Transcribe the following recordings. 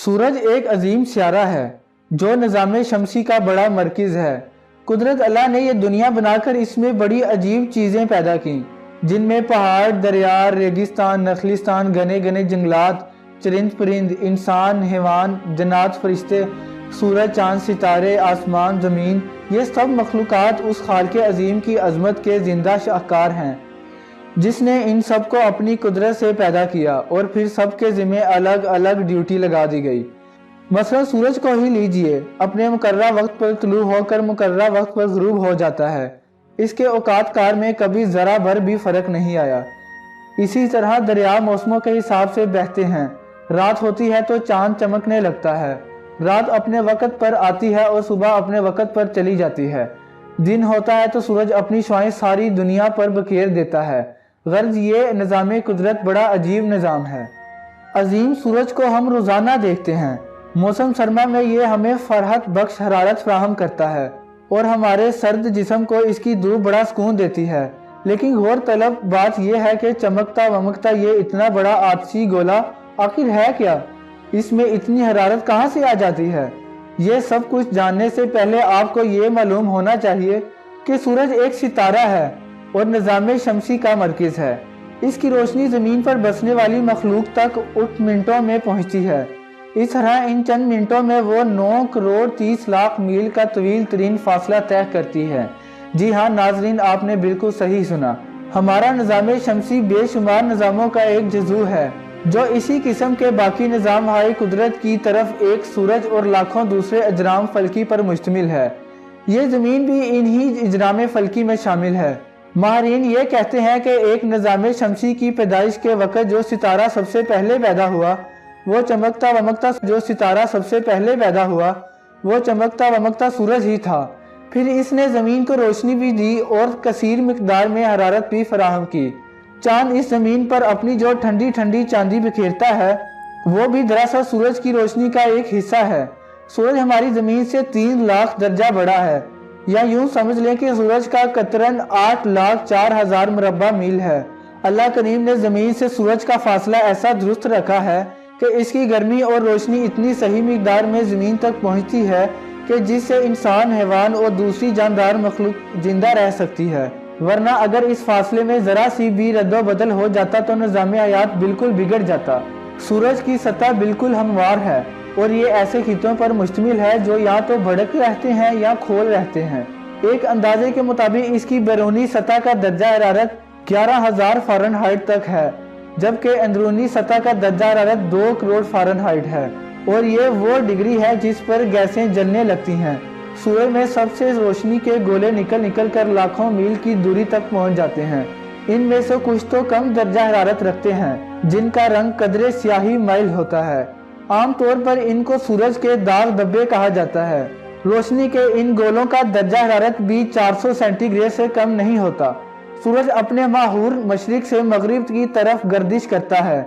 सूरज एक अजीम सियारा है जो निज़ाम शमसी का बड़ा मरकज़ है। कुदरत अल्लाह ने ये दुनिया बनाकर इसमें बड़ी अजीब चीज़ें पैदा की, जिनमें पहाड़, दरिया, रेगिस्तान, नखलिस्तान, घने घने जंगलात, चरिंद परिंद, इंसान, हैवान, जन्नात, फरिश्ते, सूरज, चांद, सितारे, आसमान, ज़मीन, ये सब मखलूक़ात उस खालिक़ अजीम की अज़मत के ज़िंदा शाहकार हैं, जिसने इन सब को अपनी कुदरत से पैदा किया और फिर सब के ज़िम्मे अलग अलग ड्यूटी लगा दी गई। मसलन सूरज को ही लीजिए, अपने मुकर्रर वक्त पर तुलू होकर मुकर्रर वक्त पर ग़ुरूब हो जाता है। इसके औकात कार में कभी ज़रा भर भी फ़र्क नहीं आया। इसी तरह दरिया मौसमों के हिसाब से बहते हैं। रात होती है तो चांद चमकने लगता है, रात अपने वक़्त पर आती है और सुबह अपने वक़्त पर चली जाती है। दिन होता है तो सूरज अपनी शुआएं सारी दुनिया पर बखेर देता है। गर्ज ये निज़ाम कुदरत बड़ा अजीब निज़ाम है। अजीम सूरज को हम रोज़ाना देखते हैं। मौसम सरमा में ये हमें फरहत बख्श हरारत फराहम करता है और हमारे सर्द जिस्म को इसकी धूप बड़ा सुकून देती है। लेकिन गौर तलब बात यह है कि चमकता वमकता ये इतना बड़ा आतिशी गोला आखिर है क्या? इसमें इतनी हरारत कहाँ से आ जाती है? ये सब कुछ जानने से पहले आपको ये मालूम होना चाहिए कि सूरज एक सितारा है और निज़ाम शमसी का मरकज़ है। इसकी रोशनी ज़मीन पर बसने वाली मखलूक तक कुछ मिनटों में पहुँचती है। इस तरह इन चंद मिनटों में वो 9 करोड़ 30 लाख मील का तवील तरीन फासला तय करती है। जी हाँ नाजरीन, आपने बिल्कुल सही सुना। हमारा निज़ाम शमसी बेशुमार निज़ामों का एक जज़ू है जो इसी किस्म के बाकी निज़ाम हाय कुदरत की तरफ एक सूरज और लाखों दूसरे अजराम फल्की पर मुश्तमिल है। ये ज़मीन भी इन्हीं इजराम फल्की में शामिल है। माहरीन ये कहते हैं कि एक निज़ाम शमसी की पैदाइश के वक़्त जो सितारा सबसे पहले पैदा हुआ वो चमकता वमकता सूरज ही था। फिर इसने ज़मीन को रोशनी भी दी और कसीर मिकदार में हरारत भी फराहम की। चांद इस ज़मीन पर अपनी जो ठंडी ठंडी चांदी बिखेरता है वो भी दरअसल सूरज की रोशनी का एक हिस्सा है। सूरज हमारी ज़मीन से 3 लाख दर्जा बड़ा है, या यूं समझ लें कि सूरज का कतरन 8,04,000 मुरब्बा मील है। अल्लाह करीम ने ज़मीन से सूरज का फासला ऐसा दुरुस्त रखा है कि इसकी गर्मी और रोशनी इतनी सही मिकदार में ज़मीन तक पहुंचती है कि जिससे इंसान, हैवान और दूसरी जानदार मखलूक जिंदा रह सकती है। वरना अगर इस फासले में ज़रा सी भी रद्दो बदल हो जाता तो निज़ाम हयात बिल्कुल बिगड़ जाता। सूरज की सतह बिल्कुल हमवार है और ये ऐसे खित्तों पर मुश्तमिल है जो या तो भड़क रहते हैं या खोल रहते हैं। एक अंदाजे के मुताबिक इसकी बैरूनी सतह का दर्जा हरारत 11,000 फ़ारेनहाइट तक है, जबकि अंदरूनी सतह का दर्जा हरारत 2 करोड़ फ़ारेनहाइट है और ये वो डिग्री है जिस पर गैसें जलने लगती हैं। सूरज में सबसे रोशनी के गोले निकल कर लाखों मील की दूरी तक पहुंच जाते हैं। इनमें से कुछ तो कम दर्जा हरारत रखते हैं जिनका रंग कदरे स्याही माइल होता है। आम तौर पर इनको सूरज के दाग धब्बे कहा जाता है। रोशनी के इन गोलों का दर्जा हरारत भी 400 सेंटीग्रेड से कम नहीं होता। सूरज अपने माहूर मशरिक से मगरिब की तरफ गर्दिश करता है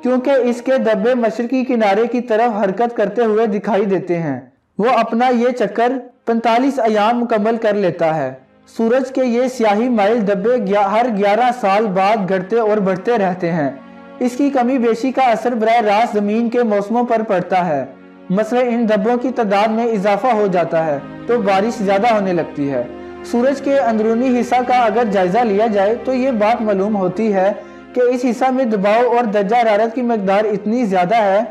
क्योंकि इसके धब्बे मशरकी किनारे की तरफ हरकत करते हुए दिखाई देते हैं। वो अपना ये चक्कर 45 अयाम मुकम्मल कर लेता है। सूरज के ये स्याही माइल धब्बे हर 11 साल बाद घटते और बढ़ते रहते हैं। इसकी कमी बेशी का असर बराह रास्त ज़मीन के मौसमों पर पड़ता है। मसलन इन धब्बों की तादाद में इजाफा हो जाता है तो बारिश ज़्यादा होने लगती है। सूरज के अंदरूनी हिस्सा का अगर जायज़ा लिया जाए तो ये बात मालूम होती है कि इस हिस्सा में दबाव और दर्जा हरारत की मकदार इतनी ज़्यादा है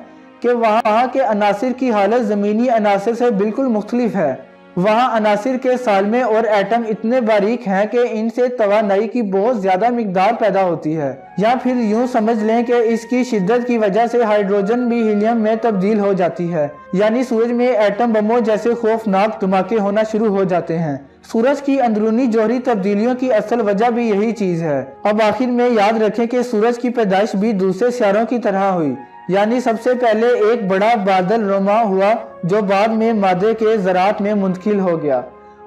कि वहाँ के अनासिर की हालत ज़मीनी अनासिर से बिल्कुल मुख्तलिफ है। वहाँ अनासिर के सालमे और एटम इतने बारीक हैं कि इनसे तवानाई की बहुत ज़्यादा मिकदार पैदा होती है। या फिर यूँ समझ लें कि इसकी शिद्दत की वजह से हाइड्रोजन भी हीलियम में तब्दील हो जाती है, यानी सूरज में एटम बमों जैसे खौफनाक धमाके होना शुरू हो जाते हैं। सूरज की अंदरूनी जौहरी तब्दीलियों की असल वजह भी यही चीज़ है। अब आखिर में याद रखें कि सूरज की पैदाइश भी दूसरे सियारों की तरह हुई, यानी सबसे पहले एक बड़ा बादल नुमा हुआ जो बाद में मादे के ज़रात में मुंतकिल हो गया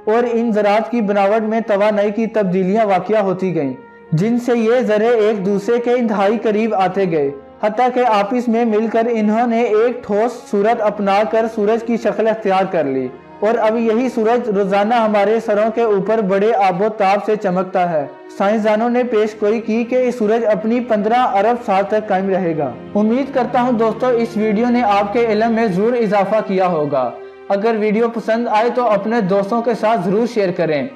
और इन ज़रात की बनावट में तवानाई की तब्दीलियां वाक़या होती गईं, जिनसे ये ज़रे एक दूसरे के इंतहाई करीब आते गए, हत्ता कि आपस में मिलकर इन्होंने एक ठोस सूरत अपना कर सूरज की शक्ल अख्तियार कर ली। और अब यही सूरज रोजाना हमारे सरों के ऊपर बड़े आबोताब से चमकता है। साइंसदानों ने पेशगोई की कि ये सूरज अपनी 15 अरब साल तक कायम रहेगा। उम्मीद करता हूं दोस्तों इस वीडियो ने आपके इल्म में जरूर इजाफा किया होगा। अगर वीडियो पसंद आए तो अपने दोस्तों के साथ जरूर शेयर करें।